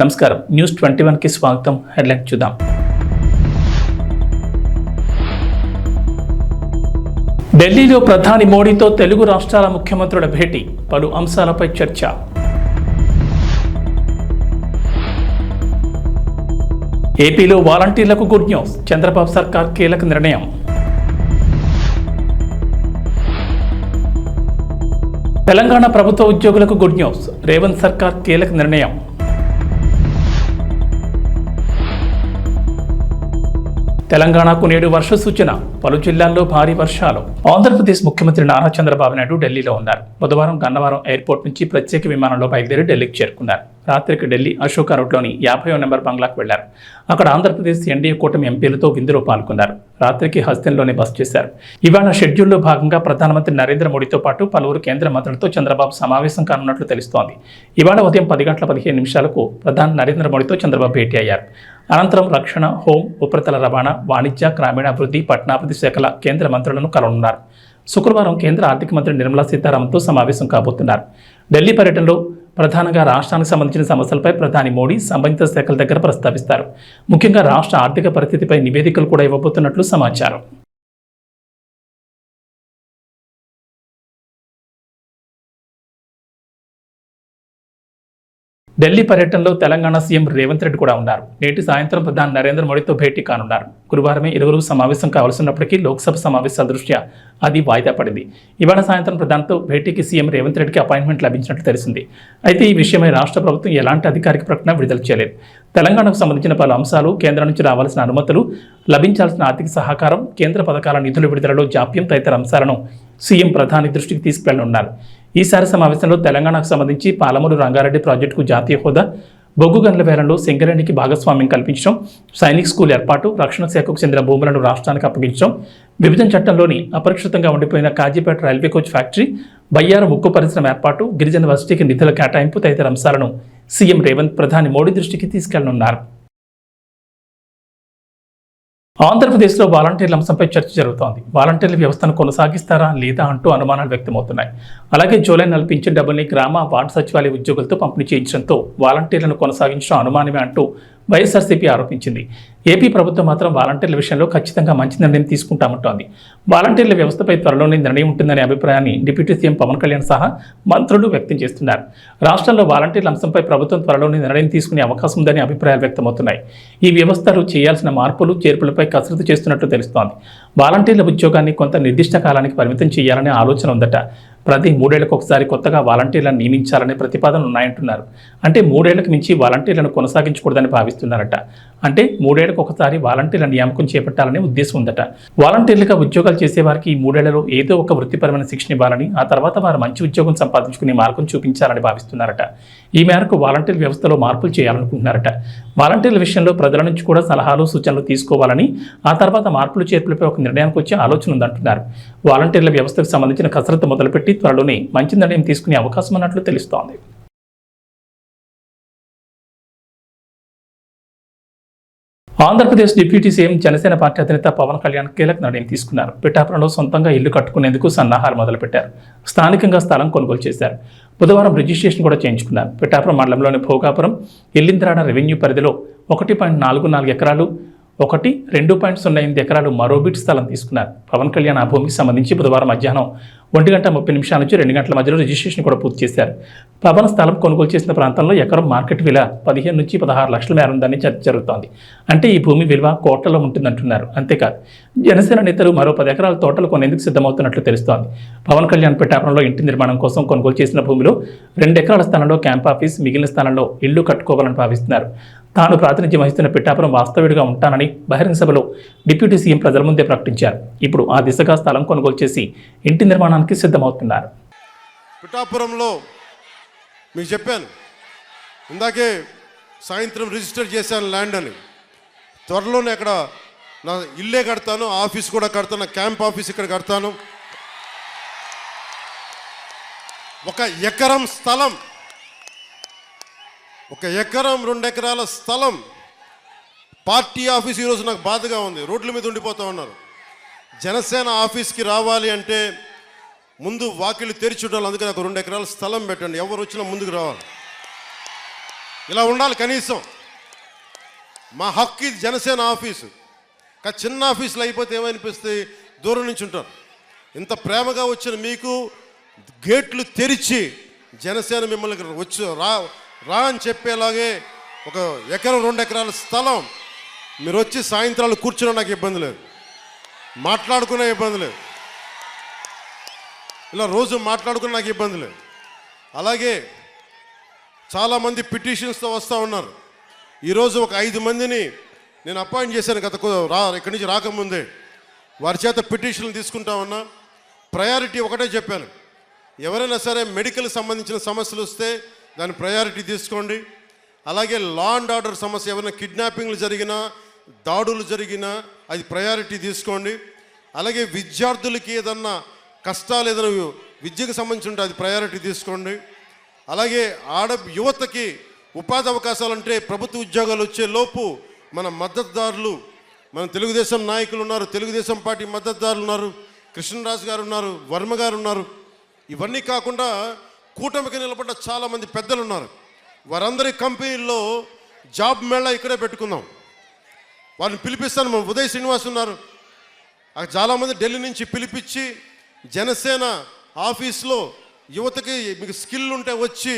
నమస్కారం, న్యూస్ 21కి స్వాగతం. హెడ్లైన్ చూద్దాం. ఢిల్లీలో ప్రధాని మోడీతో తెలుగు రాష్ట్రాల ముఖ్యమంత్రుల భేటీ, పలు అంశాలపై చర్చ. ఏపీలో వాలంటీర్లకు గుడ్ న్యూస్, చంద్రబాబు సర్కార్ కీలక నిర్ణయం. తెలంగాణ ప్రభుత్వ ఉద్యోగులకు గుడ్ న్యూస్, రేవంత్ సర్కార్ కీలక నిర్ణయం. తెలంగాణకు నేడు వర్ష సూచన, పలు జిల్లాల్లో భారీ వర్షాలు. ఆంధ్రప్రదేశ్ ముఖ్యమంత్రి నారా చంద్రబాబు నాయుడు ఢిల్లీలో ఉన్నారు. బుధవారం గన్నవరం ఎయిర్పోర్ట్ నుంచి ప్రత్యేక విమానంలో బయలుదేరి ఢిల్లీకి చేరుకున్నారు. రాత్రికి ఢిల్లీ అశోక రోడ్లోని 50వ నెంబర్ బంగ్లాకు వెళ్లారు. అక్కడ ఆంధ్రప్రదేశ్ ఎన్డీఏ కూటమి ఎంపీలతో విందులో పాల్గొన్నారు. రాత్రికి హస్తిన్లోనే బస చేశారు. ఇవాళ షెడ్యూల్లో భాగంగా ప్రధానమంత్రి నరేంద్ర మోడీతో పాటు పలువురు కేంద్ర మంత్రులతో చంద్రబాబు సమావేశం కానున్నట్లు తెలుస్తోంది. ఇవాళ ఉదయం 10:15 ప్రధాని నరేంద్ర మోడీతో చంద్రబాబు భేటీ అయ్యారు. అనంతరం రక్షణ, హోం, ఉపరితల రవాణా, వాణిజ్య, గ్రామీణాభివృద్ధి, పట్టణాభివృద్ధి శాఖల కేంద్ర మంత్రులను కలవనున్నారు. శుక్రవారం కేంద్ర ఆర్థిక మంత్రి నిర్మలా సీతారామన్తో సమావేశం కాబోతున్నారు. ఢిల్లీ పర్యటనలో ప్రధానంగా రాష్ట్రానికి సంబంధించిన సమస్యలపై ప్రధాని మోడీ సంబంధిత శాఖల దగ్గర ప్రస్తావిస్తారు. ముఖ్యంగా రాష్ట్ర ఆర్థిక పరిస్థితిపై నివేదికలు కూడా ఇవ్వబోతున్నట్లు సమాచారం. ఢిల్లీ పర్యటనలో తెలంగాణ సీఎం రేవంత్ రెడ్డి కూడా ఉన్నారు. నేటి సాయంత్రం ప్రధాని నరేంద్ర మోడీతో భేటీ కానున్నారు. గురువారమే ఇరువురు సమావేశం కావాల్సినప్పటికీ లోక్సభ సమావేశాల దృష్ట్యా అది వాయిదా పడింది. ఇవాళ సాయంత్రం ప్రధానితో భేటీకి సీఎం రేవంత్ రెడ్డికి అపాయింట్మెంట్ లభించినట్లు తెలిసింది. అయితే ఈ విషయమై రాష్ట్ర ప్రభుత్వం ఎలాంటి అధికారిక ప్రకటన విడుదల చేయలేదు. తెలంగాణకు సంబంధించిన పలు అంశాలు, కేంద్రం నుంచి రావాల్సిన అనుమతులు, లభించాల్సిన ఆర్థిక సహకారం, కేంద్ర పథకాల నిధుల విడుదలలో జాప్యం తదితర అంశాలను సీఎం ప్రధాని దృష్టికి తీసుకెళ్లనున్నారు. ఈసారి సమావేశంలో తెలంగాణకు సంబంధించి పాలమూరు రంగారెడ్డి ప్రాజెక్టుకు జాతీయ హోదా, బొగ్గు గనుల వేలంలో సింగరేణికి భాగస్వామ్యం కల్పించడం, సైనిక్ స్కూల్ ఏర్పాటు, రక్షణ శాఖకు చెందిన భూములను రాష్ట్రానికి అప్పగించడం, విభజన చట్టంలోని అపరిష్కృతంగా ఉండిపోయిన Kazipet railway coach factory, Bayyaram ఉక్కు పరిశ్రమ ఏర్పాటు, గిరిజన వర్సిటీకి నిధుల కేటాయింపు తదితర అంశాలను సీఎం రేవంత్ ప్రధాని మోడీ దృష్టికి తీసుకెళ్లనున్నారు. ఆంధ్రప్రదేశ్లో వాలంటీర్ల అంశంపై చర్చ జరుగుతోంది. వాలంటీర్ల వ్యవస్థను కొనసాగిస్తారా లేదా అంటూ అనుమానాలు వ్యక్తమవుతున్నాయి. అలాగే జూలై 4 పింఛన్ డబ్బుల్ని గ్రామ, వార్డు సచివాలయ ఉద్యోగులతో పంపిణీ చేయించడంతో వాలంటీర్లను కొనసాగించడం అనుమానమే అంటూ వైఎస్ఆర్సీపీ ఆరోపించింది. ఏపీ ప్రభుత్వం మాత్రం వాలంటీర్ల విషయంలో ఖచ్చితంగా మంచి నిర్ణయం తీసుకుంటామంటోంది. వాలంటీర్ల వ్యవస్థపై త్వరలోనే నిర్ణయం ఉంటుందనే అభిప్రాయాన్ని డిప్యూటీ సీఎం పవన్ కళ్యాణ్ సహా మంత్రులు వ్యక్తం చేస్తున్నారు. రాష్ట్రంలో వాలంటీర్ల అంశంపై ప్రభుత్వం త్వరలోనే నిర్ణయం తీసుకునే అవకాశం ఉందని అభిప్రాయాలు వ్యక్తమవుతున్నాయి. ఈ వ్యవస్థలు చేయాల్సిన మార్పులు, చేర్పులపై కసరత్తు చేస్తున్నట్లు తెలుస్తోంది. వాలంటీర్ల ఉద్యోగాన్ని కొంత నిర్దిష్ట కాలానికి పరిమితం చేయాలనే ఆలోచన ఉందట. ప్రతి 3 ఏళ్లకు ఒకసారి కొత్తగా వాలంటీర్లను నియమించాలనే ప్రతిపాదనలు ఉన్నాయంటున్నారు. అంటే 3 ఏళ్లకు మించి వాలంటీర్లను కొనసాగించకూడదని భావిస్తున్నారట. అంటే 3 ఏళ్లకు ఒకసారి వాలంటీర్ల నియామకం చేపట్టాలనే ఉద్దేశం ఉందట. వాలంటీర్లుగా ఉద్యోగాలు చేసేవారికి ఈ 3 ఏళ్లలో ఏదో ఒక వృత్తిపరమైన శిక్షణ ఇవ్వాలని, ఆ తర్వాత వారు మంచి ఉద్యోగం సంపాదించుకునే మార్గం చూపించాలని భావిస్తున్నారట. ఈ మేరకు వాలంటీర్ వ్యవస్థలో మార్పులు చేయాలనుకుంటున్నారట. వాలంటీర్ల విషయంలో ప్రజల నుంచి కూడా సలహాలు, సూచనలు తీసుకోవాలని, ఆ తర్వాత మార్పులు చేర్పులపై ఒక నిర్ణయానికి వచ్చే ఆలోచన ఉందంటున్నారు. వాలంటీర్ల వ్యవస్థకు సంబంధించిన కసరత్తు మొదలుపెట్టి త్వరలోనే మంచి నిర్ణయం తీసుకునే అవకాశం ఉన్నట్లు తెలుస్తోంది. Andhra Pradesh deputy CM, Janasena party అధినేత పవన్ కళ్యాణ్ కీలక నిర్ణయం తీసుకున్నారు. పిఠాపురంలో సొంతంగా ఇల్లు కట్టుకునేందుకు సన్నాహాలు మొదలుపెట్టారు. స్థానికంగా స్థలం కొనుగోలు చేశారు. బుధవారం రిజిస్ట్రేషన్ కూడా చేయించుకున్నారు. పిఠాపురం మండలంలోని భోగాపురం, ఇల్లింద్రాడ రెవెన్యూ పరిధిలో 1.44 ఎకరాలు, 2.08 ఎకరాలు మరో బిట్ స్థలం తీసుకున్నారు. పవన్ కళ్యాణ్ ఆ భూమికి సంబంధించి బుధవారం మధ్యాహ్నం 1:30 నుంచి 2 గంటల మధ్యలో రిజిస్ట్రేషన్ కూడా పూర్తి చేశారు. పవన్ స్థలం కొనుగోలు చేసిన ప్రాంతంలో ఎకరం మార్కెట్ విలువ 15 నుంచి 16 లక్షల మేర ఉందని చర్చ జరుగుతోంది. అంటే ఈ భూమి విలువ కోట్లలో ఉంటుందంటున్నారు. అంతేకాదు, జనసేన నేతలు మరో 10 ఎకరాల తోటలు కొనేందుకు సిద్ధమవుతున్నట్లు తెలుస్తోంది. పవన్ కళ్యాణ్ పిఠాపురంలో ఇంటి నిర్మాణం కోసం కొనుగోలు చేసిన భూమిలో 2 ఎకరాల స్థలంలో క్యాంప్ ఆఫీస్, మిగిలిన స్థలంలో ఇల్లు కట్టుకోవాలని భావిస్తున్నారు. తాను ప్రాతినిధ్యం వహిస్తున్న పిఠాపురం వాస్తవ్యుడిగా ఉంటానని బహిరంగ సభలో డిప్యూటీ సీఎం ప్రజల ముందే ప్రకటించారు. ఇప్పుడు ఆ దిశగా స్థలం కొనుగోలు చేసి ఇంటి నిర్మాణానికి సిద్ధమవుతున్నారు. పిఠాపురంలో మీకు చెప్పాను ఇందాకే, సాయంత్రం రిజిస్టర్ చేశాను ల్యాండ్ అని. త్వరలోనే అక్కడ నా ఇల్లే కడతాను, ఆఫీస్ కూడా కడతాను, క్యాంప్ ఆఫీస్ ఇక్కడ కడతాను. 1 ఎకరం స్థలం, 1 ఎకరం 2 ఎకరాల స్థలం, పార్టీ ఆఫీస్. ఈరోజు నాకు బాధగా ఉంది, రోడ్ల మీద ఉండిపోతూ ఉన్నారు. జనసేన ఆఫీస్కి రావాలి అంటే ముందు వాకిళ్ళు తెరిచి ఉండాలి. అందుకే నాకు 2 ఎకరాల స్థలం పెట్టండి, ఎవరు వచ్చినా ముందుకు రావాలి. ఇలా ఉండాలి కనీసం. మా హక్కు ఇది జనసేన ఆఫీసు. కానీ చిన్న ఆఫీసులు అయిపోతే ఏమనిపిస్తుంది, దూరం నుంచి ఉంటారు. ఇంత ప్రేమగా వచ్చిన మీకు గేట్లు తెరిచి జనసేన మిమ్మల్ని వచ్చి రా అని చెప్పేలాగే 1 ఎకరం 2 ఎకరాల స్థలం మీరు వచ్చి సాయంత్రాలు కూర్చున్నా నాకు ఇబ్బంది లేదు, మాట్లాడుకునే ఇబ్బంది లేదు, ఇలా రోజు మాట్లాడుకునే నాకు ఇబ్బంది లేదు. అలాగే చాలామంది పిటిషన్స్తో వస్తూ ఉన్నారు. ఈరోజు ఒక 5 మందిని నేను అపాయింట్ చేశాను ఇక్కడి నుంచి రాకముందే. వారి చేత పిటిషన్లు తీసుకుంటా ఉన్నా. ప్రయారిటీ ఒకటే చెప్పాను, ఎవరైనా సరే మెడికల్ సంబంధించిన సమస్యలు వస్తే దాని ప్రయారిటీ తీసుకోండి. అలాగే లా అండ్ ఆర్డర్ సమస్య, ఏమైనా కిడ్నాపింగ్లు జరిగినా దాడులు జరిగినా అది ప్రయారిటీ తీసుకోండి. అలాగే విద్యార్థులకి ఏదన్నా కష్టాలు ఏదైనా విద్యకు సంబంధించి ఉంటే అది ప్రయారిటీ తీసుకోండి. అలాగే యువతకి ఉపాధి అవకాశాలు అంటే ప్రభుత్వ ఉద్యోగాలు వచ్చే లోపు మన మద్దతుదారులు, మన తెలుగుదేశం నాయకులు ఉన్నారు, తెలుగుదేశం పార్టీ మద్దతుదారులు ఉన్నారు, కృష్ణరాజు గారు ఉన్నారు, వర్మ గారు ఉన్నారు. ఇవన్నీ కాకుండా కూటమికి నిలబడ్డ చాలామంది పెద్దలు ఉన్నారు. వారందరి కంపెనీల్లో జాబ్ మేళా ఇక్కడే పెట్టుకుందాం. వారిని పిలిపిస్తాను. మన ఉదయ్ శ్రీనివాస్ ఉన్నారు, చాలామంది ఢిల్లీ నుంచి పిలిపించి జనసేన ఆఫీస్లో యువతకి మీకు స్కిల్ ఉంటే వచ్చి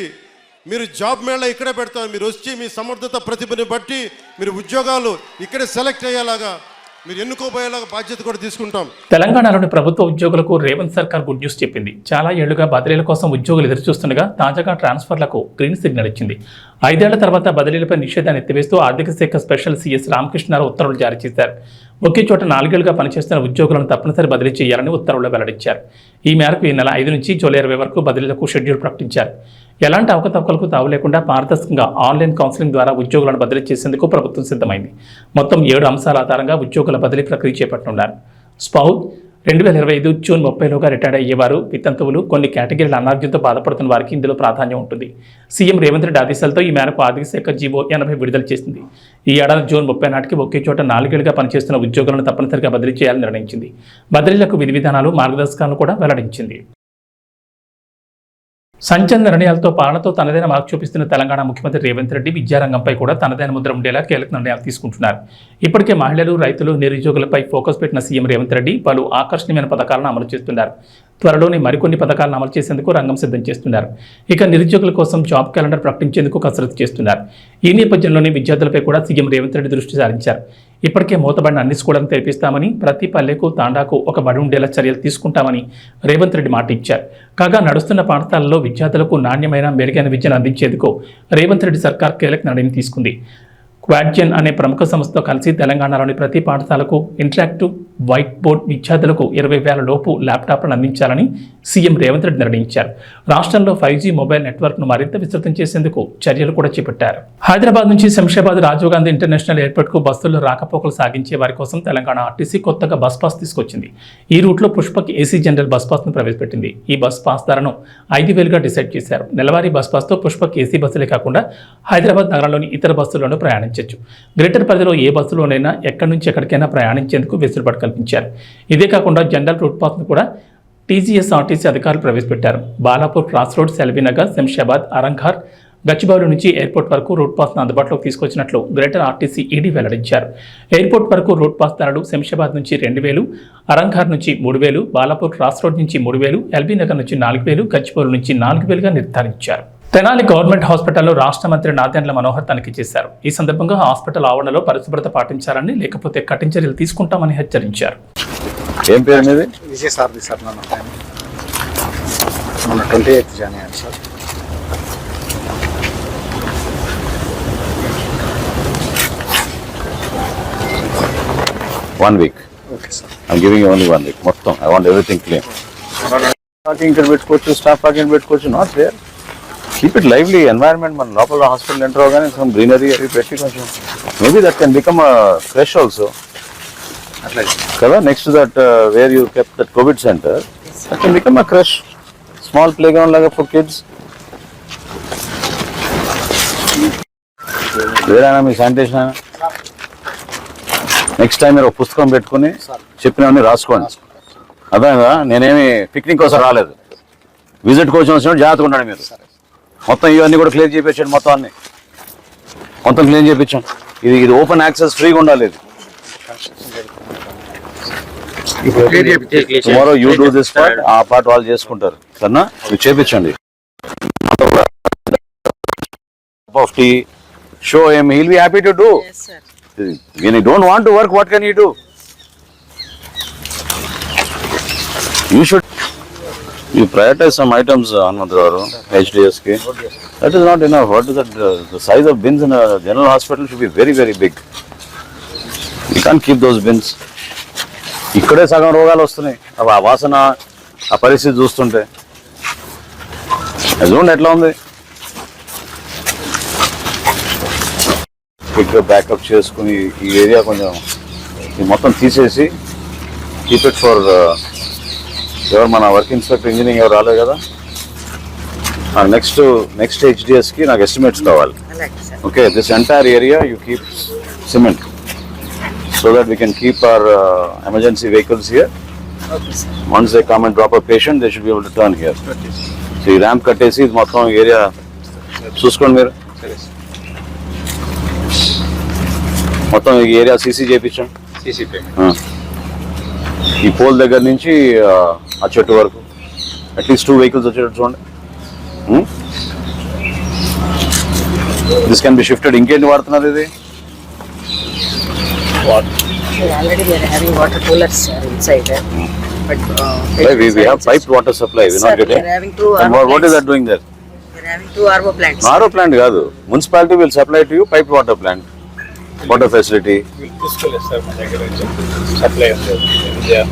మీరు జాబ్ మేళా ఇక్కడే పెడతారు. మీరు వచ్చి మీ సమర్థత ప్రతిభని బట్టి మీరు ఉద్యోగాలు ఇక్కడే సెలెక్ట్ అయ్యేలాగా మీరు ఎన్నుకోబోయేలాగా బాధ్యత కూడా తీసుకుంటాం. తెలంగాణలోని ప్రభుత్వ ఉద్యోగులకు రేవంత్ సర్కార్ గుడ్ న్యూస్ చెప్పింది. చాలా ఏళ్లుగా బదిలీల కోసం ఉద్యోగులు ఎదురుచూస్తుండగా తాజాగా ట్రాన్స్ఫర్లకు గ్రీన్ సిగ్నల్ ఇచ్చింది. 5 ఏళ్ల తర్వాత బదిలీలపై నిషేధాన్ని ఎత్తివేస్తూ ఆర్థిక శాఖ స్పెషల్ సీఎస్ రామకృష్ణారావు ఉత్తర్వులు జారీ చేశారు. ఒకే చోట 4 ఏళ్లుగా పనిచేస్తున్న ఉద్యోగులను తప్పనిసరి బదిలీ చేయాలని ఉత్తర్వులు వెల్లడించారు. ఈ మేరకు ఈ నెల 5 నుంచి జూలై 20 వరకు బదిలీలకు షెడ్యూల్ ప్రకటించారు. ఎలాంటి అవకతవకలకు తావు లేకుండా పారదర్శకంగా ఆన్లైన్ కౌన్సిలింగ్ ద్వారా ఉద్యోగులను బదిలీ చేసేందుకు ప్రభుత్వం సిద్ధమైంది. మొత్తం 7 అంశాల ఆధారంగా ఉద్యోగుల బదిలీ ప్రక్రియ చేపట్టనున్నారు. స్పౌజ్ 2025 జూన్ 30లోగా రిటైర్డ్ అయ్యేవారు, వితంతువులు, కొన్ని కేటగిరీల అనారోగ్యంతో బాధపడుతున్న వారికి ఇందులో ప్రాధాన్యం ఉంటుంది. సీఎం రేవంత్ రెడ్డి ఆదేశాలతో ఈ మేరకు ఆర్థిక శాఖ జీవో 80 విడుదల చేసింది. ఈ ఏడాది జూన్ 30 నాటికి ఒకే చోట 4 ఏళ్లుగా పనిచేస్తున్న ఉద్యోగులను తప్పనిసరిగా బదిలీ చేయాలని నిర్ణయించింది. బదిలీలకు విధి విధానాలు, మార్గదర్శకాలను కూడా వెల్లడించింది. సంచలన నిర్ణయాలతో పాలనతో తనదైన మార్పు చూపిస్తున్న తెలంగాణ ముఖ్యమంత్రి రేవంత్ రెడ్డి విద్యారంగంపై కూడా తనదైన ముద్ర ఉండేలా కీలక నిర్ణయాలు తీసుకుంటున్నారు. ఇప్పటికే మహిళలు, రైతులు, నిరుద్యోగులపై ఫోకస్ పెట్టిన సీఎం రేవంత్ రెడ్డి పలు ఆకర్షణీయమైన పథకాలను అమలు చేస్తున్నారు. త్వరలోనే మరికొన్ని పథకాలను అమలు చేసేందుకు రంగం సిద్ధం చేస్తున్నారు. ఇక నిరుద్యోగుల కోసం జాబ్ క్యాలెండర్ ప్రకటించేందుకు కసరత్తు చేస్తున్నారు. ఈ నేపథ్యంలోనే విద్యార్థులపై కూడా సీఎం రేవంత్ రెడ్డి దృష్టి సారించారు. ఇప్పటికే మూతబడిన అన్ని స్కూళ్లను తెరిపిస్తామని, ప్రతి పల్లెకు తాండాకు ఒక బడి ఉండేలా చర్యలు తీసుకుంటామని రేవంత్ రెడ్డి మాట ఇచ్చారు. కాగా నడుస్తున్న పాఠశాలల్లో విద్యార్థులకు నాణ్యమైన, మెరుగైన విద్యను అందించేందుకు రేవంత్ రెడ్డి సర్కార్ కీలక నిర్ణయం తీసుకుంది. క్వాడ్జెన్ అనే ప్రముఖ సంస్థతో కలిసి తెలంగాణలోని ప్రతి పాఠశాలకు ఇంటరాక్టివ్ వైట్ బోర్డ్, విద్యార్థులకు 20,000 లోపు ల్యాప్టాప్లను అందించాలని సీఎం రేవంత్ రెడ్డి నిర్ణయించారు. రాష్ట్రంలో 5G మొబైల్ నెట్వర్క్ను మరింత విస్తృతం చేసేందుకు చర్యలు కూడా చేపట్టారు. హైదరాబాద్ నుంచి శంషాబాద్ రాజీవ్ గాంధీ ఇంటర్నేషనల్ ఎయిర్పోర్ట్కు బస్సుల్లో రాకపోకలు సాగించే వారి కోసం తెలంగాణ ఆర్టీసీ కొత్తగా బస్ పాస్ తీసుకొచ్చింది. ఈ రూట్లో పుష్పక్ ఏసీ జనరల్ బస్ పాస్ను ప్రవేశపెట్టింది. ఈ బస్ పాస్ ధరను 5,000గా డిసైడ్ చేశారు. నెలవారీ బస్ పాస్తో పుష్పక్ ఏసీ బస్సులే కాకుండా హైదరాబాద్ నగరంలోని ఇతర బస్సుల్లోనూ ప్రయాణించవచ్చు. గ్రేటర్ పరిధిలో ఏ బస్సులోనైనా ఎక్కడి నుంచి ఎక్కడికైనా ప్రయాణించేందుకు వెసులుబాటు కల్పించారు. ఇదే కాకుండా జనరల్ రూట్ పాస్ను కూడా టీజీఎస్ఆర్టీసీ అధికారులు ప్రవేశపెట్టారు. బాలాపూర్, క్రాస్ రోడ్, సెల్వీనగర్, శంషాబాద్, అరంఘర్, గచ్చిబౌలి నుంచి ఎయిర్పోర్ట్ వరకు రూట్ పాస్ను అందుబాటులోకి తీసుకొచ్చినట్లు గ్రేటర్ ఆర్టీసీ ఈడీ వెల్లడించారు. ఎయిర్పోర్ట్ వరకు రూట్ పాస్ ధరలు శంషాబాద్ నుంచి 2,000, అరంఘర్ నుంచి 3,000, బాలాపూర్ క్రాస్ రోడ్ నుంచి 3,000, ఎల్బీనగర్ నుంచి 4,000, గచ్చిబౌలి నుంచి 4,000గా నిర్ధారించారు. తెనాలి గవర్నమెంట్ హాస్పిటల్లో రాష్ట్ర మంత్రి నాదెండ్ల మనోహర్ తనిఖీ చేశారు. ఈ సందర్భంగా హాస్పిటల్ ఆవరణలో పరిశుభ్రత పాటించాలని, లేకపోతే కఠిన చర్యలు తీసుకుంటామని హెచ్చరించారు. ఏం పేరు మీది? విజయసారథి సార్. మన 28th January sir. One week. Okay sir. I'm giving you only 1 week. మొత్తం I want everything clean. Parking ఇక్కడ పెట్టుకోవచ్చు, స్టాఫ్ పార్కింగ్ పెట్టుకోవచ్చు. Not there. Keep it lively environment. మన లోపల హాస్పిటల్ ఎంటర్ అవగానే సమ్ గ్రీనరీ అవి పెట్టి కొంచెం maybe that can become fresh also కదా. Next that where you kept that covid centre, that can become a crush, small playground లాగా for kids. వేరేనా మీ శానిటేషన్ అయినా? నెక్స్ట్ టైం మీరు ఒక పుస్తకం పెట్టుకుని చెప్పినవన్నీ రాసుకోండి. అర్థమైందా? నేనేమి పిక్నిక్ కోసం రాలేదు, విజిట్ కోసం వచ్చినప్పుడు జాగ్రత్తగా ఉండండి. మీరు మొత్తం ఇవన్నీ కూడా క్లియర్ చేయించండి మొత్తం అన్ని. మొత్తం క్లీన్ చేయించాం. ఇది ఓపెన్ యాక్సెస్ ఫ్రీగా ఉండాలి. ఇది tomorrow you do this part, ఆ పార్ట్ వాళ్ళు చేసుకుంటారు. సరేనా? మీరు చేయించండి. of tea, show him, he'll be happy to do. Yes, sir. When you don't want to work, what can you do? You prioritize some items, Anmandagaru, HDS ki. That is not enough. What is that? The size of bins in a general hospital should be very, very big. You can't keep those bins. ఇక్కడే సగం రోగాలు వస్తున్నాయి. ఆ వాసన, ఆ పరిస్థితి చూస్తుంటే చూడండి ఎట్లా ఉంది. క్విక్గా బ్యాకప్ చేసుకుని ఈ ఏరియా కొంచెం మొత్తం తీసేసి కీప్ ఇట్ ఫర్ ఎవరు మన వర్క్ ఇన్స్పెక్టర్ ఇంజనీరింగ్ ఎవరు రాలేదు కదా, నెక్స్ట్ హెచ్డిఎస్కి నాకు ఎస్టిమేట్స్ కావాలి. Okay, this entire area you keep cement so that we can keep our emergency vehicles here. Once they come and drop a patient, they should be able to turn here. So ఈ ramp కట్టేసి ఇది మొత్తం area చూసుకోండి మీరు. మొత్తం ఈ area CC చేయించాం. ఈ పోల్ దగ్గర నుంచి ఆ చెట్టు వరకు అట్లీస్ట్ 2 vehicles వచ్చేటట్టు చూడండి. This can be shifted. ఇంకేంటి వాడుతున్నారు ఇది? Already we are having water coolers inside there. But we have piped water supply. We are not getting. We are having 2 And what is that doing there? We are having 2 RO plants. RO plant కాదు, municipality will supply to you piped water plant, water facility. తీసుకోలేదు sir మా దగ్గర నుంచి supply ఉంది. We are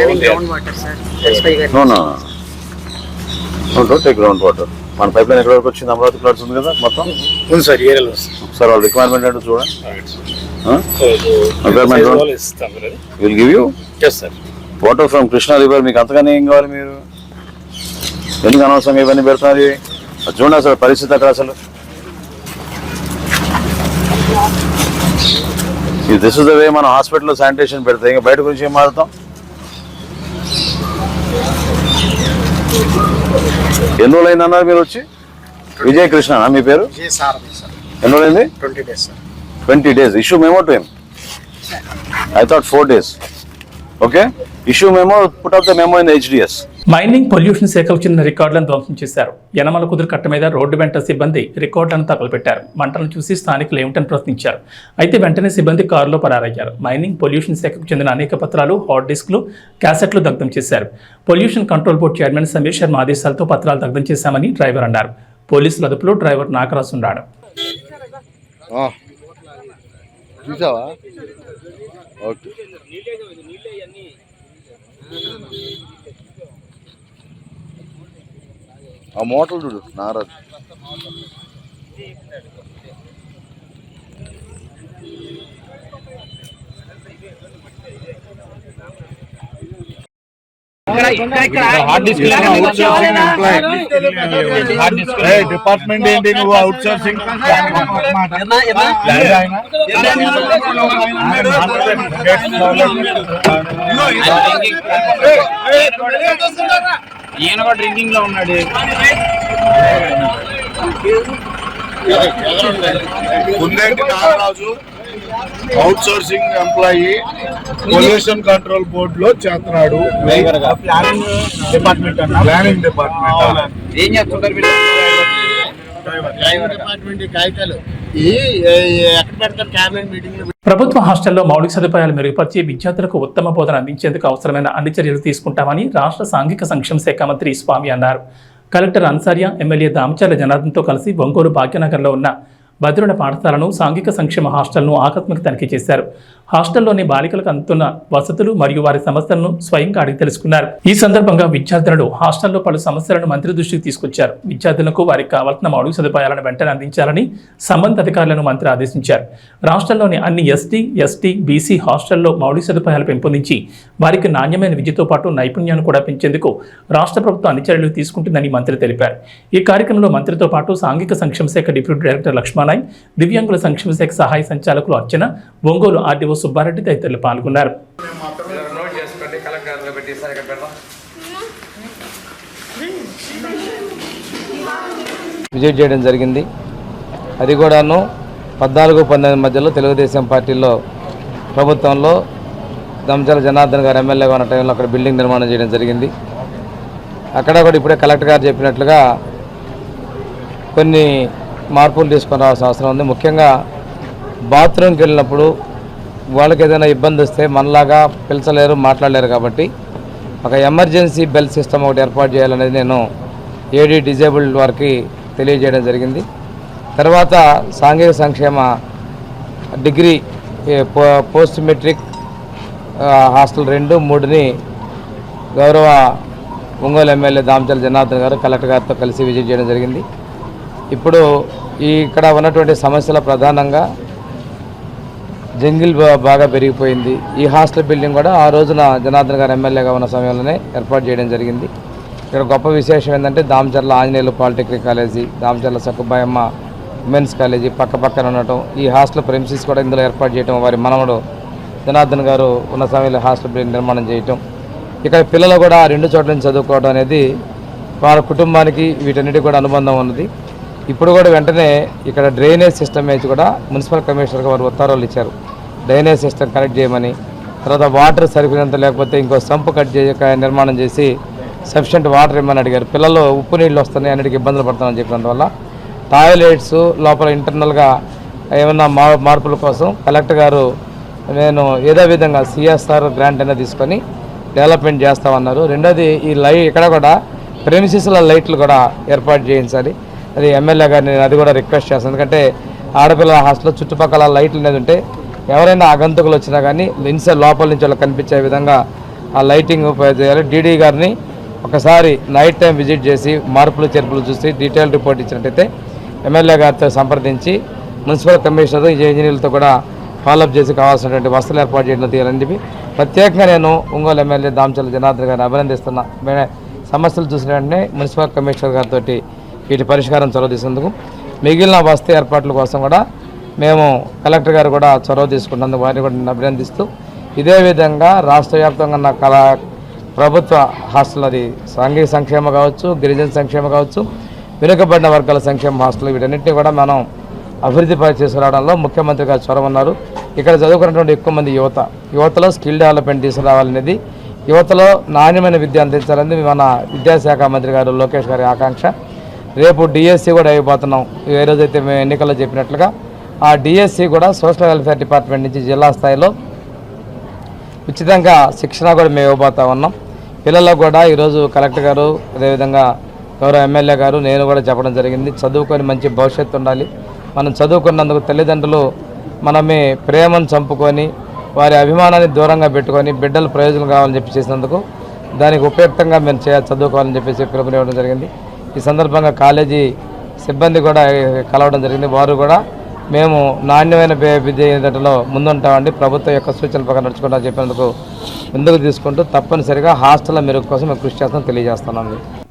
having groundwater, sir. That's why we are. No, don't take ground water. మన pipe line ఎక్కడ వరకు వచ్చింది? అమరావతి ప్లాట్స్ ఉంది కదా మొత్తం. ఉంది సార్, ఏరియాలో వస్తుంది సార్ వాళ్ళ రిక్వైర్మెంట్ ఏంటో చూడండి. Will give you water from Krishna river. మీకు అంతగానే ఏం కావాలి? మీరు ఎందుకు అనవసరంగా ఇవన్నీ పెడుతున్నారు? చూడండి అసలు పరిస్థితి అక్కడ. అసలు దిస్ ఇస్ ద వే మనం హాస్పిటల్లో శానిటేషన్ పెడతాం. ఇంకా బయట గురించి ఏం మారుతాం? ఎన్ని రోజులు అయింది అన్నారు మీరు వచ్చి? విజయ్ కృష్ణ మీ పేరు? ఎన్ని రోజులు అయింది? 20 days sir. 20 days. Issue memo to him. I thought 4 days. Okay? Issue memo, put up the memo in the HDS. Mining pollution శాఖకు చెందిన రికార్డులను ధ్వంసం చేశారు. యనమల కుదురు కట్ట మీద రోడ్డు వెంట సిబ్బంది రికార్డులను తగలబెట్టారు. మంటలను చూసి స్థానికులు ఏమిటని ప్రశ్నించారు. అయితే వెంటనే సిబ్బంది కారులో పరారయ్యారు. మైనింగ్ పొల్యూషన్ శాఖకు చెందిన అనేక పత్రాలు, హార్డ్ డిస్క్లు, క్యాసెట్లు దగ్ధం చేశారు. Pollution control board chairman Sameer Sharma ఆదేశాలతో పత్రాలు దగ్ధం చేశామని డ్రైవర్ అన్నారు. పోలీసుల అదుపులో డ్రైవర్ నాగరాజు ఉన్నాడు. చూసావా? ఓకే. ఆ మోటార్లు చూడు నారాజు. డిపార్ట్మెంట్ ఏంటి? నువ్వు అవుట్ సోర్సింగ్ ఈయన కూడా డ్రింకింగ్ లో ఉన్నాడు. ముందేంటి Nagaraju outsourcing employee pollution control board లో చేస్తున్నాడు. ప్లానింగ్ డిపార్ట్మెంట్ ప్లానింగ్ డిపార్ట్మెంట్ ఏం చేస్తుంటారు మీరు? డ్రైవర్ డిపార్ట్మెంట్ కాగితాలు ఎక్కడ పెడతారు? క్యాబినెట్ మీటింగ్ లో. ప్రభుత్వ హాస్టల్లో మౌలిక సదుపాయాలు మెరుగుపరిచి విద్యార్థులకు ఉత్తమ బోధన అందించేందుకు అవసరమైన అన్ని చర్యలు తీసుకుంటామని రాష్ట్ర సాంఘిక సంక్షేమ శాఖ మంత్రి స్వామి అన్నారు. కలెక్టర్ అన్సారియా, ఎమ్మెల్యే దామచర్ల జనార్దన్తో కలిసి ఒంగోలు భాగ్యనగర్లో ఉన్న భద్రుల పాఠశాలను, సాంఘిక సంక్షేమ హాస్టల్ను ఆకస్మిక తనిఖీ చేశారు. హాస్టల్లోని బాలికలకు అందుతున్న వసతులు మరియు వారి సమస్యలను స్వయంగా అడిగి తెలుసుకున్నారు. ఈ సందర్భంగా విద్యార్థులు హాస్టల్లో పలు సమస్యలను మంత్రి దృష్టికి తీసుకొచ్చారు. విద్యార్థులకు వారికి కావాల్సిన మౌలిక సదుపాయాలను వెంటనే అందించాలని సంబంధిత అధికారులను మంత్రి ఆదేశించారు. రాష్ట్రంలోని అన్ని ఎస్టీ, బీసీ హాస్టల్లో మౌలిక సదుపాయాలు పెంపొందించి వారికి నాణ్యమైన విద్యతో పాటు నైపుణ్యాన్ని కూడా పెంచేందుకు రాష్ట్ర ప్రభుత్వం అన్ని చర్యలు తీసుకుంటుందని మంత్రి తెలిపారు. ఈ కార్యక్రమంలో మంత్రితో పాటు సాంఘిక సంక్షేమ శాఖ డిప్యూటీ డైరెక్టర్ లక్ష్మణ్, దివ్యాంగుల సంక్షేమ శాఖ సహాయ సంచాలకులు అర్చన, ఒంగోలు ఆర్డీఓ సుబ్బారెడ్డి తదితరులు పాల్గొన్నారు. విజిట్ చేయడం జరిగింది. అది కూడాను 14-19 మధ్యలో తెలుగుదేశం పార్టీలో ప్రభుత్వంలో దంచాల జనార్దన్ గారు ఎమ్మెల్యేగా ఉన్న టైంలో అక్కడ బిల్డింగ్ నిర్మాణం చేయడం జరిగింది. అక్కడ కూడా ఇప్పుడే కలెక్టర్ గారు చెప్పినట్లుగా కొన్ని మార్పులు తీసుకొని రావాల్సిన అవసరం ఉంది. ముఖ్యంగా బాత్రూమ్కి వెళ్ళినప్పుడు వాళ్ళకి ఏదైనా ఇబ్బంది వస్తే మనలాగా పిలిచలేరు, మాట్లాడలేరు. కాబట్టి ఒక ఎమర్జెన్సీ బెల్ సిస్టమ్ ఒకటి ఏర్పాటు చేయాలనేది నేను ఏడీ డిజేబుల్డ్ వారికి తెలియజేయడం జరిగింది. తర్వాత సాంఘిక సంక్షేమ డిగ్రీ పోస్ట్ మెట్రిక్ హాస్టల్ 2, 3ని గౌరవ ఒంగోలు ఎమ్మెల్యే దామచల జనార్దన్ గారు కలెక్టర్ గారితో కలిసి విజిట్ చేయడం జరిగింది. ఇప్పుడు ఇక్కడ ఉన్నటువంటి సమస్యల ప్రధానంగా జంగిల్ బాగా పెరిగిపోయింది. ఈ హాస్టల్ బిల్డింగ్ కూడా ఆ రోజున జనార్దన్ గారు ఎమ్మెల్యేగా ఉన్న సమయంలోనే ఏర్పాటు చేయడం జరిగింది. ఇక్కడ గొప్ప విశేషం ఏంటంటే Damacharla Anjaneyulu polytechnic college, Damacharla Sakkubayamma women's college పక్కన ఉండటం, ఈ హాస్టల్ ప్రెమిసెస్ కూడా ఇందులో ఏర్పాటు చేయడం, వారి మనవడు జనార్దన్ గారు ఉన్న సమయంలో హాస్టల్ బిల్డింగ్ నిర్మాణం చేయటం, ఇక్కడ పిల్లలు కూడా 2 చోట్ల నుంచి చదువుకోవడం అనేది వారి కుటుంబానికి వీటన్నిటికీ కూడా అనుబంధం ఉన్నది. ఇప్పుడు కూడా వెంటనే ఇక్కడ డ్రైనేజ్ సిస్టమ్ వేసి కూడా మున్సిపల్ కమిషనర్కి వారు ఉత్తర్వులు ఇచ్చారు, డ్రైనేజ్ సిస్టమ్ కనెక్ట్ చేయమని. తర్వాత వాటర్ సరిపోయినంత లేకపోతే ఇంకో సంపు నిర్మాణం చేసి సఫిషియెంట్ వాటర్ ఇవ్వమని అడిగారు. పిల్లలు ఉప్పు నీళ్ళు వస్తున్నాయి, అన్నిటికీ ఇబ్బందులు పడుతున్నామని చెప్పినందువల్ల టాయిలెట్స్ లోపల ఇంటర్నల్గా ఏమన్నా మార్పుల కోసం కలెక్టర్ గారు నేను ఏదో విధంగా సిఎస్ఆర్ గ్రాంట్ అయినా తీసుకొని డెవలప్మెంట్ చేస్తామన్నారు. రెండోది ఈ ఇక్కడ కూడా ప్రెమిసెస్ల లైట్లు కూడా ఏర్పాటు చేయించాలి. అది ఎమ్మెల్యే గారిని అది కూడా రిక్వెస్ట్ చేస్తాను. ఎందుకంటే ఆడపిల్లల హాస్టల్లో చుట్టుపక్కల లైట్లు అనేది ఉంటే ఎవరైనా ఆగంతుకులు వచ్చినా కానీ ఇన్సైడ్ లోపల నుంచి వాళ్ళకి కనిపించే విధంగా ఆ లైటింగ్ చేయాలి. డీడీ గారిని ఒకసారి నైట్ టైం విజిట్ చేసి మార్పులు చేర్పులు చూసి డీటెయిల్ రిపోర్ట్ ఇచ్చినట్టయితే ఎమ్మెల్యే గారితో సంప్రదించి మున్సిపల్ కమిషనర్ ఇంజనీర్లతో కూడా ఫాలోఅప్ చేసి కావాల్సినటువంటి వసతులు ఏర్పాటు చేయడం తీయాలని చెప్పి ప్రత్యేకంగా నేను ఒంగోలు ఎమ్మెల్యే దామచల జనార్దన్ గారిని అభినందిస్తున్నా. సమస్యలు చూసిన వెంటనే మున్సిపల్ కమిషనర్ గారితో వీటి పరిష్కారం చొరవ తీసుకుందుకు మిగిలిన వసతి ఏర్పాట్ల కోసం కూడా మేము కలెక్టర్ గారు కూడా చొరవ తీసుకున్నందుకు వారిని కూడా నేను అభినందిస్తూ ఇదే విధంగా రాష్ట్ర వ్యాప్తంగా ఉన్న ప్రభుత్వ హాస్టల్, అది సాంఘిక సంక్షేమ కావచ్చు, గిరిజన సంక్షేమ కావచ్చు, వెనుకబడిన వర్గాల సంక్షేమ హాస్టల్, వీటన్నింటినీ కూడా మనం అభివృద్ధి తీసుకురావడంలో ముఖ్యమంత్రి గారు చొరవ ఉన్నారు. ఇక్కడ చదువుకున్నటువంటి ఎక్కువ మంది యువతలో స్కిల్ డెవలప్మెంట్ తీసుకురావాలనేది, యువతలో నాణ్యమైన విద్య అందించాలని మన విద్యాశాఖ మంత్రి గారు లోకేష్ గారి ఆకాంక్ష. రేపు డిఎస్సి కూడా అయిపోతున్నాం. ఏ రోజైతే మేము ఎన్నికల్లో చెప్పినట్లుగా ఆ డిఎస్సి కూడా సోషల్ వెల్ఫేర్ డిపార్ట్మెంట్ నుంచి జిల్లా స్థాయిలో ఉచితంగా శిక్షణ కూడా మేము ఇవ్వబోతా ఉన్నాం. పిల్లలకు కూడా ఈరోజు కలెక్టర్ గారు, అదేవిధంగా గౌరవ ఎమ్మెల్యే గారు, నేను కూడా చెప్పడం జరిగింది, చదువుకొని మంచి భవిష్యత్తు ఉండాలి. మనం చదువుకున్నందుకు తల్లిదండ్రులు మనమే ప్రేమను చంపుకొని వారి అభిమానాన్ని దూరంగా పెట్టుకొని బిడ్డలు ప్రయోజనం కావాలని చెప్పి చేసినందుకు దానికి ఉపయుక్తంగా మేము చదువుకోవాలని చెప్పేసి పిలుపునివ్వడం జరిగింది. ఈ సందర్భంగా కాలేజీ సిబ్బంది కూడా కలవడం జరిగింది. వారు కూడా మేము నాణ్యమైన విద్యలో ముందుంటామండి, ప్రభుత్వం యొక్క సూచనల ప్రకారం నడుచుకుంటామని చెప్పినందుకు ముందుకు తీసుకుంటూ తప్పనిసరిగా హాస్టల్ మెరుగు కోసం మేము కృషి చేస్తామని తెలియజేస్తున్నాం.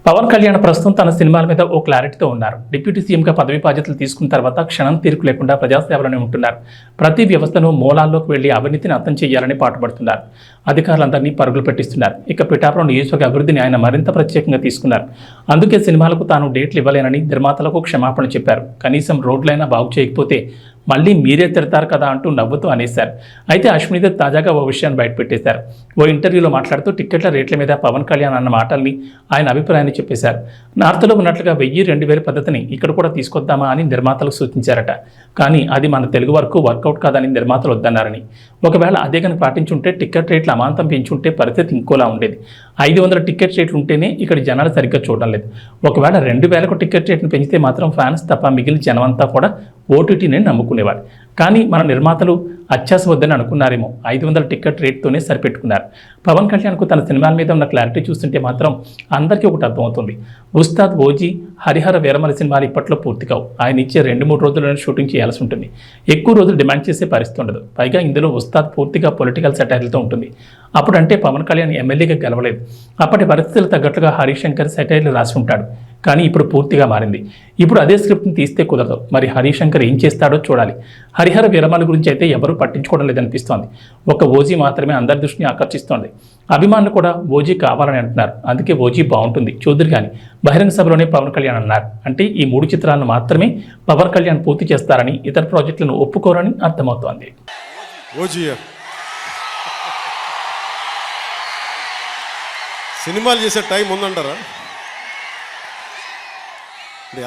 పవన్ కళ్యాణ్ ప్రస్తుతం తన సినిమాల మీద ఓ క్లారిటీతో ఉన్నారు. డిప్యూటీ సీఎంగా పదవి బాధ్యతలు తీసుకున్న తర్వాత క్షణం తీరిక లేకుండా ప్రజాసేవలోనే ఉంటున్నారు. ప్రతి వ్యవస్థను మూలాల్లోకి వెళ్లి అవినీతిని అంతం చేయాలని పాటుపడుతున్నారు. అధికారులందరినీ పరుగులు పెట్టిస్తున్నారు. ఇక పిఠాపురం నియోజకవర్గ అభివృద్ధిని ఆయన మరింత ప్రత్యేకంగా తీసుకున్నారు. అందుకే సినిమాలకు తాను డేట్లు ఇవ్వలేనని నిర్మాతలకు క్షమాపణ చెప్పారు. కనీసం రోడ్లైనా బాగు చేయకపోతే మళ్ళీ మీరే తిడతారు కదా అంటూ నవ్వుతూ అనేశారు. అయితే అశ్వినిదేవ్ తాజాగా ఓ విషయాన్ని బయటపెట్టేశారు. ఓ ఇంటర్వ్యూలో మాట్లాడుతూ టిక్కెట్ల రేట్ల మీద పవన్ కళ్యాణ్ అన్న మాటల్ని ఆయన అభిప్రాయాన్ని చెప్పేశారు. నార్త్లో ఉన్నట్లుగా 1000-2000 పద్ధతిని ఇక్కడ కూడా తీసుకొద్దామా అని నిర్మాతలకు సూచించారట. కానీ అది మన తెలుగు వరకు వర్కౌట్ కాదని నిర్మాతలు వద్దన్నారని, ఒకవేళ అదే కనుక పాటించుంటే టిక్కెట్ రేట్లు అమాంతం పెంచుంటే పరిస్థితి ఇంకోలా ఉండేది. 500 టిక్కెట్ రేట్లు ఉంటేనే ఇక్కడ జనాలు సరిగ్గా చూడడం లేదు. ఒకవేళ 2000కు టిక్కెట్ రేట్ను పెంచితే మాత్రం ఫ్యాన్స్ తప్ప మిగిలిన జనమంతా కూడా ఓటీటీని నమ్ముకునేవారు. కానీ మన నిర్మాతలు అత్యాస వద్దని అనుకున్నారేమో, 500 టిక్కెట్ రేట్తోనే సరిపెట్టుకున్నారు. పవన్ కళ్యాణ్కు తన సినిమాల మీద ఉన్న క్లారిటీ చూస్తుంటే మాత్రం అందరికీ ఒకటి అర్థమవుతుంది. ఉస్తాద్, ఓజీ, హరిహర వీరమల సినిమాలు ఇప్పట్లో పూర్తి కావు. ఆయన ఇచ్చే 2-3 రోజుల్లోనే షూటింగ్ చేయాల్సి ఉంటుంది. ఎక్కువ రోజులు డిమాండ్ చేసే పరిస్థితి ఉండదు. పైగా ఇందులో ఉస్తాద్ పూర్తిగా పొలిటికల్ సెటైర్లతో ఉంటుంది. అప్పుడంటే పవన్ కళ్యాణ్ ఎమ్మెల్యేగా గెలవలేదు. అప్పటి పరిస్థితులు తగ్గట్లుగా హరిశంకర్ సెటైర్లు రాసి ఉంటాడు. కానీ ఇప్పుడు పూర్తిగా మారింది. ఇప్పుడు అదే స్క్రిప్ట్ని తీస్తే కుదరదు. మరి హరిశంకర్ ఏం చేస్తాడో చూడాలి. హరిహర విరమణ గురించి అయితే ఎవరూ పట్టించుకోవడం లేదనిపిస్తోంది. ఒక ఓజీ మాత్రమే అందరి దృష్టిని ఆకర్షిస్తోంది. అభిమానులు కూడా ఓజీ కావాలని అంటున్నారు. అందుకే ఓజీ బాగుంటుంది చూద్దరు కానీ బహిరంగ సభలోనే పవన్ కళ్యాణ్ అన్నారు. అంటే ఈ 3 చిత్రాలను మాత్రమే పవన్ కళ్యాణ్ పూర్తి చేస్తారని, ఇతర ప్రాజెక్టులను ఒప్పుకోరని అర్థమవుతోంది. ఓజీయా సినిమాలు చేసే టైం ఉందంటారా?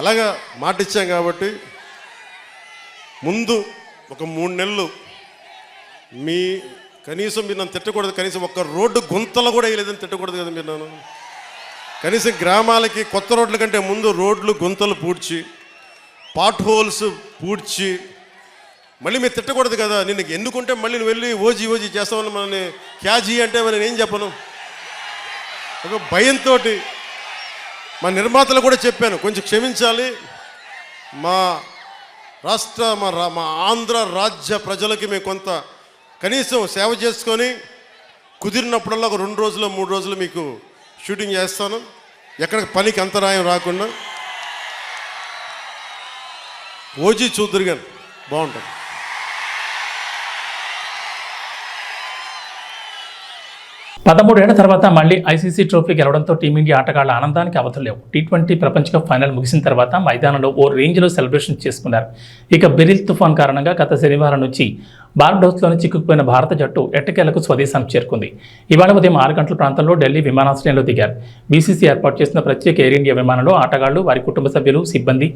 ఎలాగా మాట ఇచ్చాం కాబట్టి ముందు ఒక 3 నెలలు మీ కనీసం మీరు నన్ను తిట్టకూడదు. కనీసం ఒక్క రోడ్డు గుంతలు కూడా వేయలేదని తిట్టకూడదు కదా మీరు నన్ను. కనీసం గ్రామాలకి కొత్త రోడ్ల కంటే ముందు రోడ్లు గుంతలు పూడ్చి, పాట్ హోల్స్ పూడ్చి, మళ్ళీ మీరు తిట్టకూడదు కదా. నిన్ను ఎన్నుకుంటే మళ్ళీ నువ్వు వెళ్ళి ఓజీ చేస్తామని మనల్ని క్యాజీ అంటే నేను ఏం చెప్పను. ఒక భయంతో మా నిర్మాతలు కూడా చెప్పాను, కొంచెం క్షమించాలి. మా రాష్ట్ర మా ఆంధ్ర రాజ్య ప్రజలకి మేము కొంత కనీసం సేవ చేసుకొని కుదిరినప్పుడల్లా ఒక 2 రోజులు 3 రోజులు మీకు షూటింగ్ చేస్తాను, ఎక్కడ పనికి అంతరాయం రాకుండా. ఓజీ చూద్దరు కానీ బాగుంటుంది. పదమూడేళ్ల తర్వాత మళ్లీ ఐసీసీ ట్రోఫీ గెలవడంతో టీమిండియా ఆటగాళ్ల ఆనందానికి అవతలేవు. T20 ప్రపంచ కప్ ఫైనల్ ముగిసిన తర్వాత మైదానంలో ఓ రేంజ్లో సెలబ్రేషన్ చేసుకున్నారు. ఇక బెరిల్ తుఫాన్ కారణంగా గత శనివారం నుంచి బార్బడోస్లోని చిక్కుకుపోయిన భారత జట్టు ఎట్టకేలకు స్వదేశానికి చేరుకుంది. ఇవాళ ఉదయం 6 గంటల ప్రాంతంలో ఢిల్లీ విమానాశ్రయంలో దిగారు. బీసీసీ ఏర్పాటు చేసిన ప్రత్యేక ఎయిర్ ఇండియా విమానంలో ఆటగాళ్లు, వారి కుటుంబ సభ్యులు, సిబ్బంది,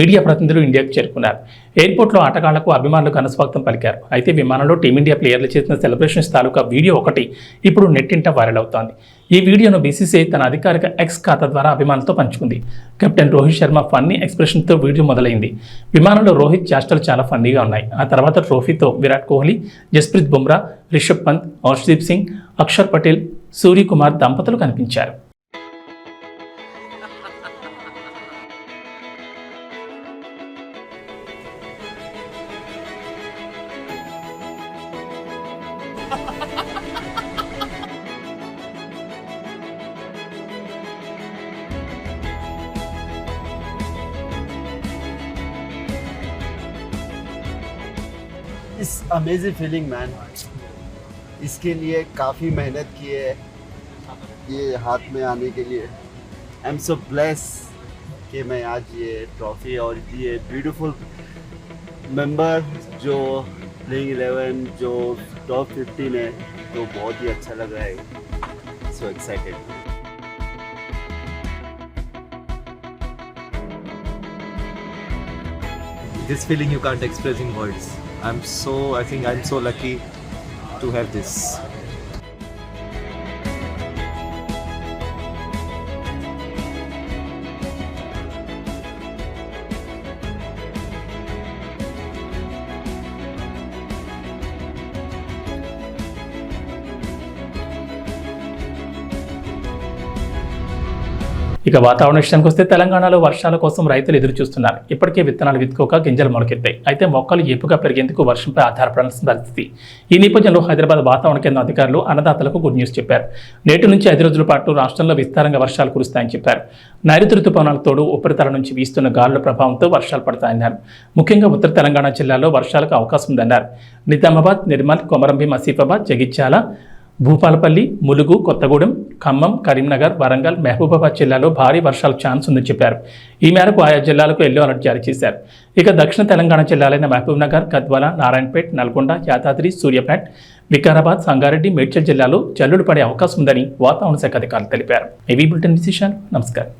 మీడియా ప్రతినిధులు ఇండియాకు చేరుకున్నారు. ఎయిర్పోర్ట్లో ఆటగాళ్లకు అభిమానులు ఘనస్వాగతం పలికారు. అయితే విమానంలో టీమిండియా ప్లేయర్లు చేసిన సెలబ్రేషన్స్ తాలూకా వీడియో ఒకటి ఇప్పుడు నెట్టింట వైరల్ అవుతోంది. ఈ వీడియోను బీసీసీఐ తన అధికారిక ఎక్స్ ఖాతా ద్వారా అభిమానులతో పంచుకుంది. కెప్టెన్ రోహిత్ శర్మ ఫన్నీ ఎక్స్ప్రెషన్తో వీడియో మొదలైంది. విమానంలో రోహిత్ చేష్టలు చాలా ఫన్నీగా ఉన్నాయి. ఆ తర్వాత ట్రోఫీతో విరాట్ కోహ్లీ, జస్ప్రీత్ బుమ్రా, రిషబ్ పంత్, హర్షదీప్ సింగ్, అక్షర్ పటేల్, సూర్యకుమార్ దంపతులు కనిపించారు. इस अमेजिंग फीलिंग मैन, इसके लिए काफ़ी मेहनत की है ये हाथ में आने के लिए. आई एम सो ब्लेस कि मैं आज ये ट्रॉफी और ये ब्यूटीफुल मेंबर जो प्लेइंग 11 जो टॉप 15 है, तो बहुत ही अच्छा लग रहा है. So excited. This feeling you can't express in words. I think I'm so lucky to have this. ఇక వాతావరణ విషయానికి వస్తే తెలంగాణలో వర్షాల కోసం రైతులు ఎదురు చూస్తున్నారు. ఇప్పటికే విత్తనాలు విత్తుకోక గింజలు మొలకెత్తాయి. అయితే మొక్కలు ఏపుగా పెరిగేందుకు వర్షంపై ఆధారపడాల్సిన పరిస్థితి. ఈ నేపథ్యంలో హైదరాబాద్ వాతావరణ కేంద్రం అధికారులు అన్నదాతలకు గుడ్ న్యూస్ చెప్పారు. నేటి నుంచి 5 రోజుల పాటు రాష్ట్రంలో విస్తారంగా వర్షాలు కురుస్తాయని చెప్పారు. నైరుతి రుతుపవనాల తోడు ఉపరితల నుంచి వీస్తున్న గాలుల ప్రభావంతో వర్షాలు పడతాయన్నారు. ముఖ్యంగా ఉత్తర తెలంగాణ జిల్లాల్లో వర్షాలకు అవకాశం ఉందన్నారు. నిజామాబాద్, నిర్మల్, కొమరంభీం, ఆసిఫాబాద్, జగిత్యాల, భూపాలపల్లి, ములుగు, కొత్తగూడెం, ఖమ్మం, కరీంనగర్, వరంగల్, మహబూబాబాద్ జిల్లాలో భారీ వర్షాలకు ఛాన్స్ ఉందని చెప్పారు. ఈ మేరకు ఆయా జిల్లాలకు ఎల్లో అలర్ట్ జారీ చేశారు. ఇక దక్షిణ తెలంగాణ జిల్లాలైన మహబూబ్నగర్, గద్వాల, నారాయణపేట్, నల్గొండ, యాదాద్రి, సూర్యాపేట్, వికారాబాద్, సంగారెడ్డి, మేడ్చల్ జిల్లాలో జల్లులు పడే అవకాశం ఉందని వాతావరణ శాఖ అధికారులు తెలిపారు. ఏవీ బులెటిన్ విశేషాలు. నమస్కారం.